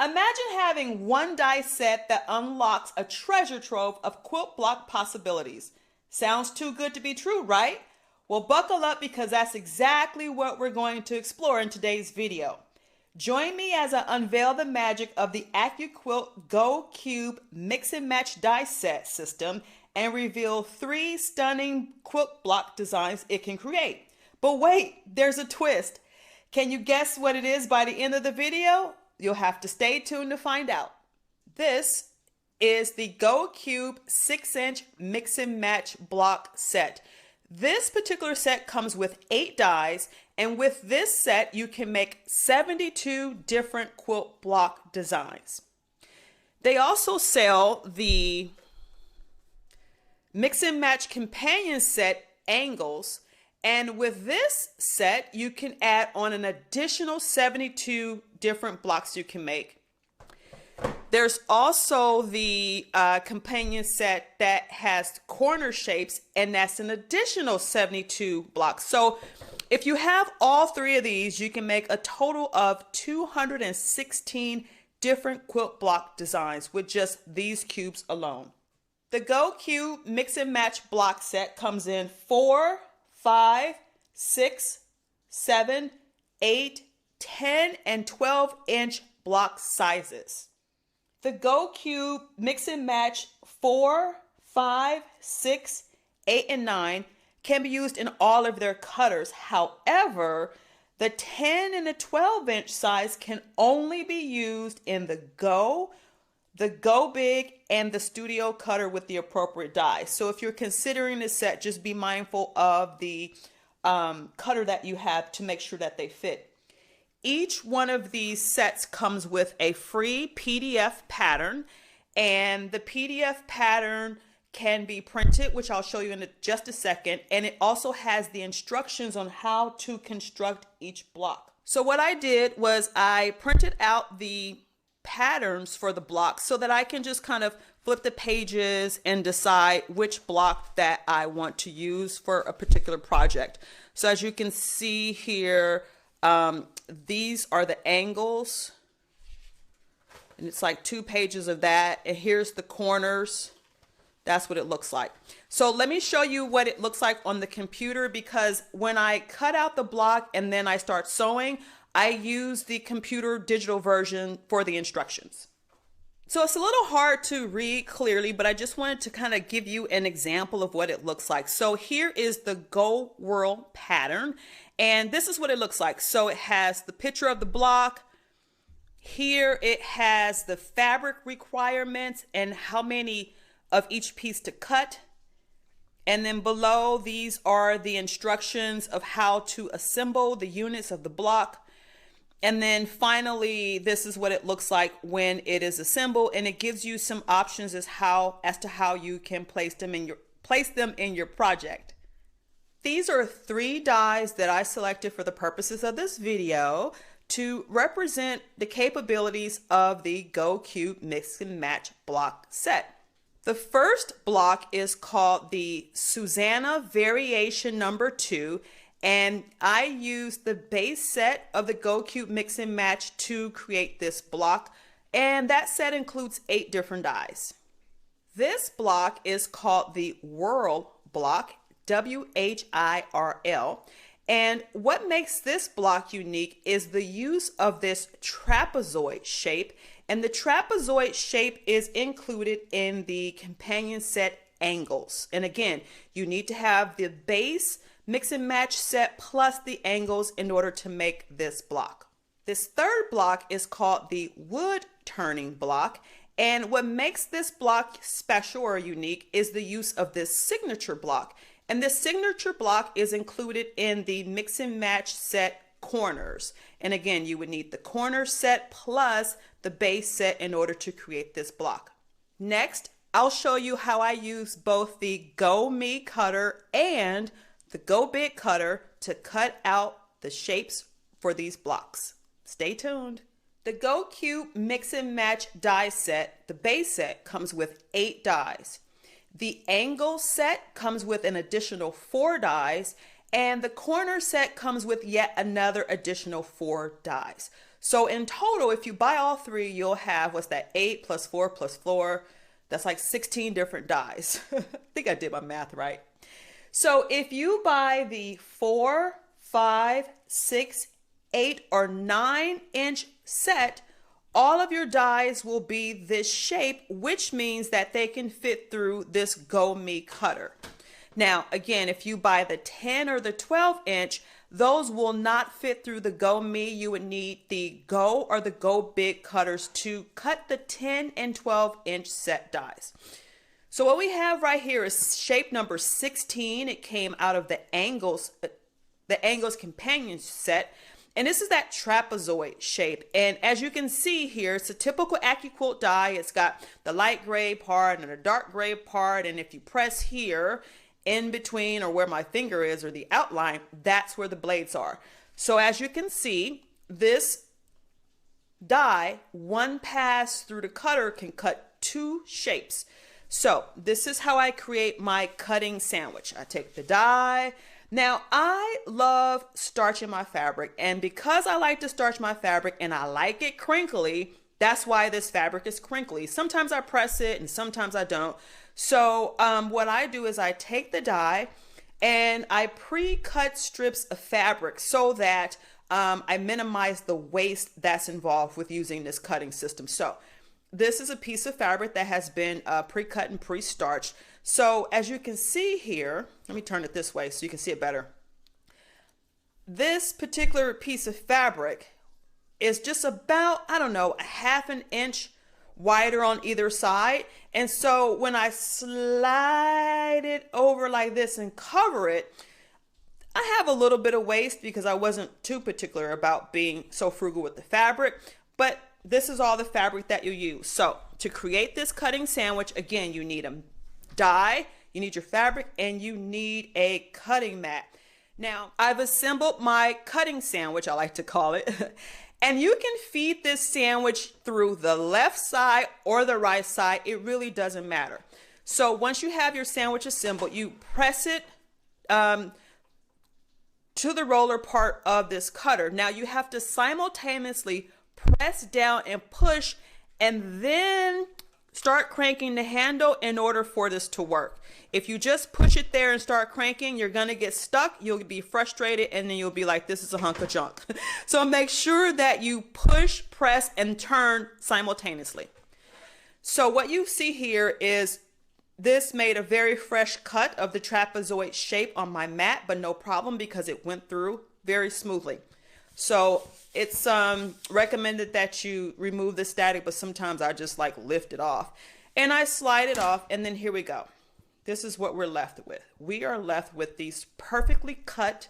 Imagine having one die set that unlocks a treasure trove of quilt block possibilities. Sounds too good to be true, right? Well, buckle up because that's exactly what we're going to explore in today's video. Join me as I unveil the magic of the AccuQuilt Go Cube Mix and Match die set system and reveal 3 stunning quilt block designs it can create. But wait, there's a twist. Can you guess what it is by the end of the video? You'll have to stay tuned to find out. This is the Go Cube 6-inch Mix and Match block set. This particular set comes with 8 dies, and with this set you can make 72 different quilt block designs. They also sell the Mix and Match companion set angles, and with this set you can add on an additional 72 different blocks you can make. There's also the companion set that has corner shapes, and that's an additional 72 blocks. So if you have all 3 of these, you can make a total of 216 different quilt block designs with just these cubes alone. The Go Cube Mix and Match block set comes in 4, 5, 6, 7, 8, 10, and 12-inch block sizes. The Go Cube Mix and Match 4, 5, 6, 8, and 9 can be used in all of their cutters. However, the 10 and the 12-inch size can only be used in the Go Big, and the Studio cutter with the appropriate die. So if you're considering this set, just be mindful of the cutter that you have to make sure that they fit. Each one of these sets comes with a free PDF pattern, and the PDF pattern can be printed, which I'll show you in just a second, and it also has the instructions on how to construct each block. So what I did was I printed out the patterns for the blocks so that I can just kind of flip the pages and decide which block that I want to use for a particular project. So as you can see here, these are the angles, and it's like 2 pages of that, and here's the corners. That's what it looks like. So let me show you what it looks like on the computer, because when I cut out the block and then I start sewing, I use the computer digital version for the instructions. So it's a little hard to read clearly, but I just wanted to kind of give you an example of what it looks like. So here is the Go Whirl pattern, and this is what it looks like. So it has the picture of the block. Here it has the fabric requirements and how many of each piece to cut. And then below, these are the instructions of how to assemble the units of the block. And then finally, this is what it looks like when it is assembled, and it gives you some options as to how you can place them in your project. These are 3 dies that I selected for the purposes of this video to represent the capabilities of the Go Cube Mix and Match block set. The first block is called the Susanna Variation Number 2. And I used the base set of the Go Cube Mix and Match to create this block, and that set includes 8 different dies. This block is called the Whirl block, W-H-I-R-L, and what makes this block unique is the use of this trapezoid shape, and the trapezoid shape is included in the companion set angles. And again, you need to have the base Mix and Match set plus the angles in order to make this block. This third block is called the Wood Turning block, and what makes this block special or unique is the use of this signature block. And this signature block is included in the Mix and Match set corners. And again, you would need the corner set plus the base set in order to create this block. Next, I'll show you how I use both the Go Me cutter and the Go Big cutter to cut out the shapes for these blocks. Stay tuned. The Go Cube Mix and Match die set, the base set, comes with 8 dies. The angle set comes with an additional 4 dies, and the corner set comes with yet another additional 4 dies. So in total, if you buy all three, you'll have, what's that, 8 plus 4 plus 4. That's like 16 different dies. I think I did my math right. So if you buy the 4, 5, 6, 8, or 9-inch set, all of your dies will be this shape, which means that they can fit through this Go Me cutter. Now, again, if you buy the 10 or the 12-inch, those will not fit through the Go Me. You would need the Go or the Go Big cutters to cut the 10 and 12-inch set dies. So what we have right here is shape number 16. It came out of the Angles Companion set. And this is that trapezoid shape. And as you can see here, it's a typical AccuQuilt die. It's got the light gray part and the dark gray part. And if you press here, in between or where my finger is or the outline, that's where the blades are. So as you can see, this die, one pass through the cutter can cut 2 shapes. So this is how I create my cutting sandwich. I take the die. Now I love starching my fabric, and because I like to starch my fabric and I like it crinkly, that's why this fabric is crinkly. Sometimes I press it and sometimes I don't. So what I do is I take the die and I pre-cut strips of fabric so that I minimize the waste that's involved with using this cutting system. So this is a piece of fabric that has been pre-cut and pre-starched. So as you can see here, let me turn it this way so you can see it better. This particular piece of fabric is just about, I don't know, a 1/2 inch wider on either side. And so when I slide it over like this and cover it, I have a little bit of waste because I wasn't too particular about being so frugal with the fabric, but this is all the fabric that you use. So to create this cutting sandwich, again, you need a die, you need your fabric, and you need a cutting mat. Now, I've assembled my cutting sandwich, I like to call it, and you can feed this sandwich through the left side or the right side. It really doesn't matter. So once you have your sandwich assembled, you press it to the roller part of this cutter. Now you have to simultaneously press down and push and then start cranking the handle in order for this to work. If you just push it there and start cranking, you're gonna get stuck, you'll be frustrated, and then you'll be like, this is a hunk of junk. So make sure that you push, press, and turn simultaneously. So what you see here is this made a very fresh cut of the trapezoid shape on my mat, but no problem because it went through very smoothly. So it's recommended that you remove the static, but sometimes I just like lift it off. And I slide it off, and then here we go. This is what we're left with. We are left with these perfectly cut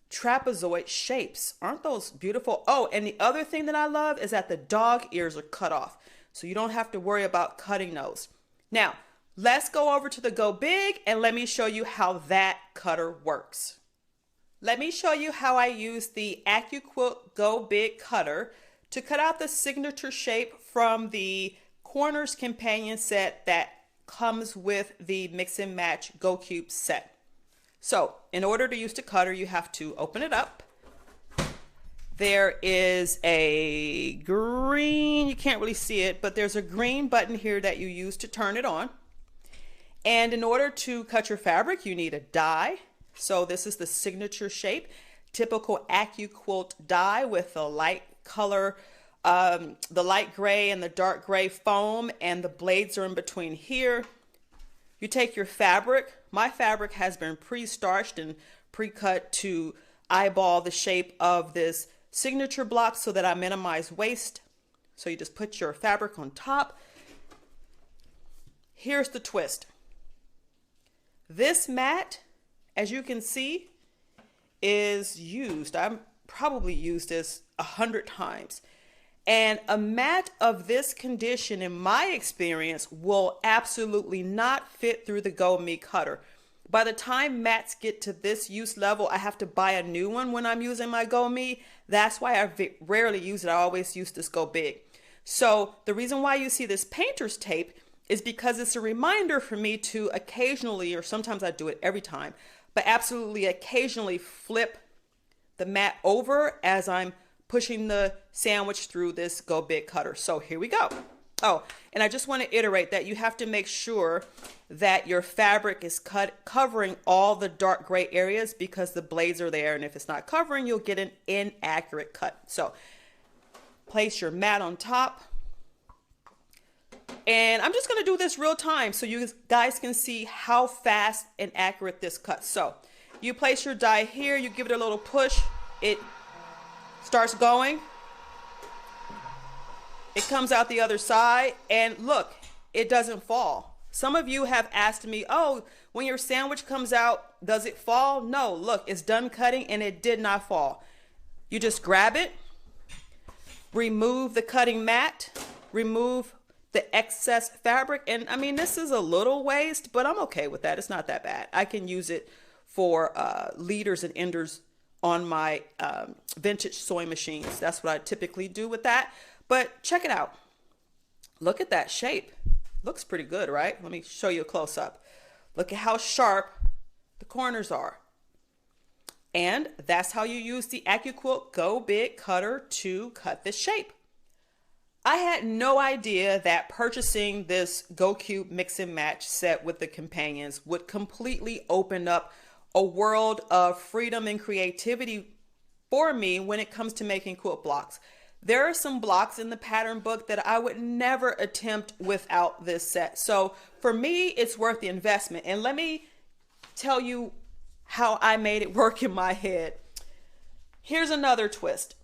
trapezoid shapes. Aren't those beautiful? Oh, and the other thing that I love is that the dog ears are cut off, so you don't have to worry about cutting those. Now, let's go over to the Go Big, and let me show you how that cutter works. Let me show you how I use the AccuQuilt Go Big cutter to cut out the signature shape from the Corners Companion set that comes with the Mix and Match Go Cube set. So in order to use the cutter, you have to open it up. There is a green, you can't really see it, but there's a green button here that you use to turn it on. And in order to cut your fabric, you need a die. So this is the signature shape, typical AccuQuilt die with the light color, the light gray and the dark gray foam, and the blades are in between here. You take your fabric. My fabric has been pre-starched and pre-cut to eyeball the shape of this signature block so that I minimize waste. So you just put your fabric on top. Here's the twist. This mat, as you can see, is used. I've probably used this 100 times. And a mat of this condition, in my experience, will absolutely not fit through the Go Me cutter. By the time mats get to this use level, I have to buy a new one when I'm using my Go Me. That's why I rarely use it. I always use this Go Big. So the reason why you see this painter's tape is because it's a reminder for me to occasionally, or sometimes I do it every time, but absolutely occasionally flip the mat over as I'm pushing the sandwich through this Go Big cutter. So here we go. Oh, and I just want to iterate that you have to make sure that your fabric is covering all the dark gray areas because the blades are there, and if it's not covering, you'll get an inaccurate cut. So place your mat on top. And I'm just going to do this real time so you guys can see how fast and accurate this cuts. So you place your die here, you give it a little push, it starts going. It comes out the other side, and look, it doesn't fall. Some of you have asked me, oh, when your sandwich comes out, does it fall? No, look, it's done cutting and it did not fall. You just grab it, remove the cutting mat, remove the excess fabric. And I mean, this is a little waste, but I'm okay with that. It's not that bad. I can use it for leaders and enders on my vintage sewing machines. That's what I typically do with that. But check it out. Look at that shape. Looks pretty good, right? Let me show you a close up. Look at how sharp the corners are. And that's how you use the AccuQuilt Go Big cutter to cut this shape. I had no idea that purchasing this Go Cube Mix and Match set with the companions would completely open up a world of freedom and creativity for me when it comes to making quilt blocks. There are some blocks in the pattern book that I would never attempt without this set. So for me, it's worth the investment. And let me tell you how I made it work in my head. Here's another twist.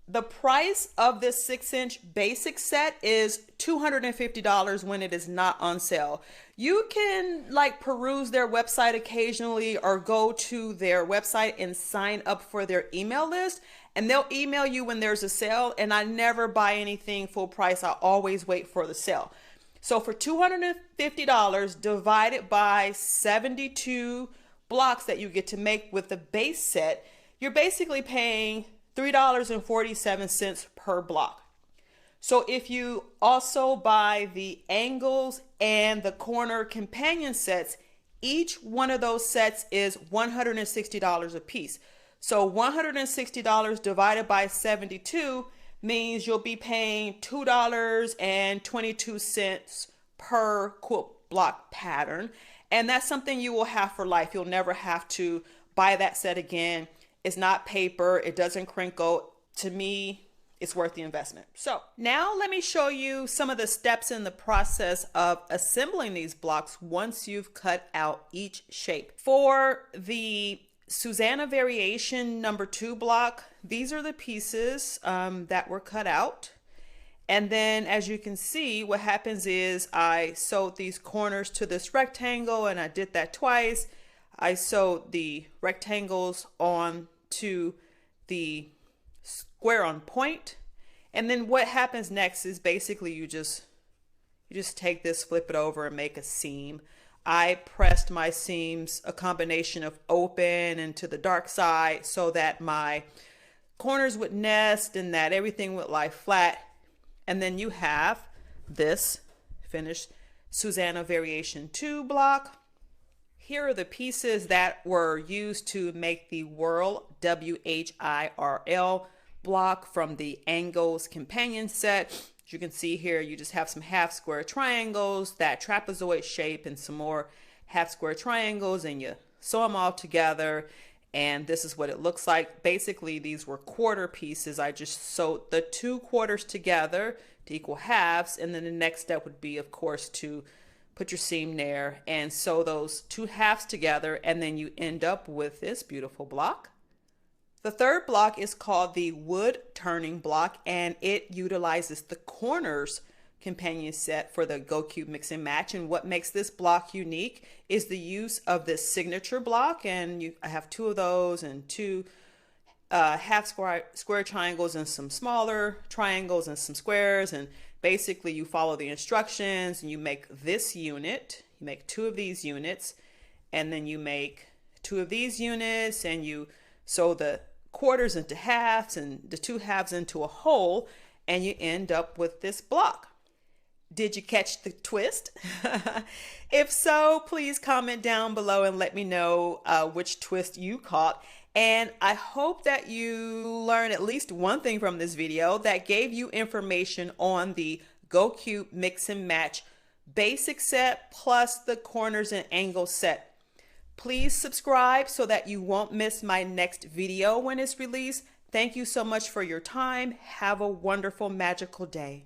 The price of this 6-inch basic set is $250 when it is not on sale. You can peruse their website occasionally or go to their website and sign up for their email list, and they'll email you when there's a sale. And I never buy anything full price. I always wait for the sale. So for $250 divided by 72 blocks that you get to make with the base set, you're basically paying $3.47 per block. So if you also buy the angles and the corner companion sets, each one of those sets is $160 a piece. So $160 divided by 72 means you'll be paying $2.22 per quilt block pattern. And that's something you will have for life. You'll never have to buy that set again. It's not paper. It doesn't crinkle. To me, it's worth the investment. So now let me show you some of the steps in the process of assembling these blocks once you've cut out each shape. For the Susanna Variation number 2 block, these are the pieces that were cut out. And then as you can see, what happens is I sewed these corners to this rectangle, and I did that twice. I sewed the rectangles on to the square on point. And then what happens next is basically you just take this, flip it over, and make a seam. I pressed my seams a combination of open and to the dark side so that my corners would nest and that everything would lie flat. And then you have this finished Susanna Variation 2 block. Here are the pieces that were used to make the Whirl, WHIRL block from the Angles companion set. As you can see here, you just have some half square triangles, that trapezoid shape, and some more half square triangles, and you sew them all together. And this is what it looks like. Basically, these were quarter pieces. I just sewed the 2 quarters together to equal halves. And then the next step would be, of course, to put your seam there and sew those 2 halves together. And then you end up with this beautiful block. The third block is called the Wood Turning block, and it utilizes the corners companion set for the Go Cube Mix and Match. And what makes this block unique is the use of this signature block. And I have 2 of those and 2 half square triangles and some smaller triangles and some squares. And basically you follow the instructions and you make this unit. You make 2 of these units, and then you make 2 of these units, and you sew the quarters into halves and the 2 halves into a whole, and you end up with this block. Did you catch the twist? If so, please comment down below and let me know which twist you caught. And I hope that you learned at least one thing from this video that gave you information on the Go Cute Mix and Match basic set plus the corners and angles set. Please subscribe so that you won't miss my next video when it's released. Thank you so much for your time. Have a wonderful, magical day.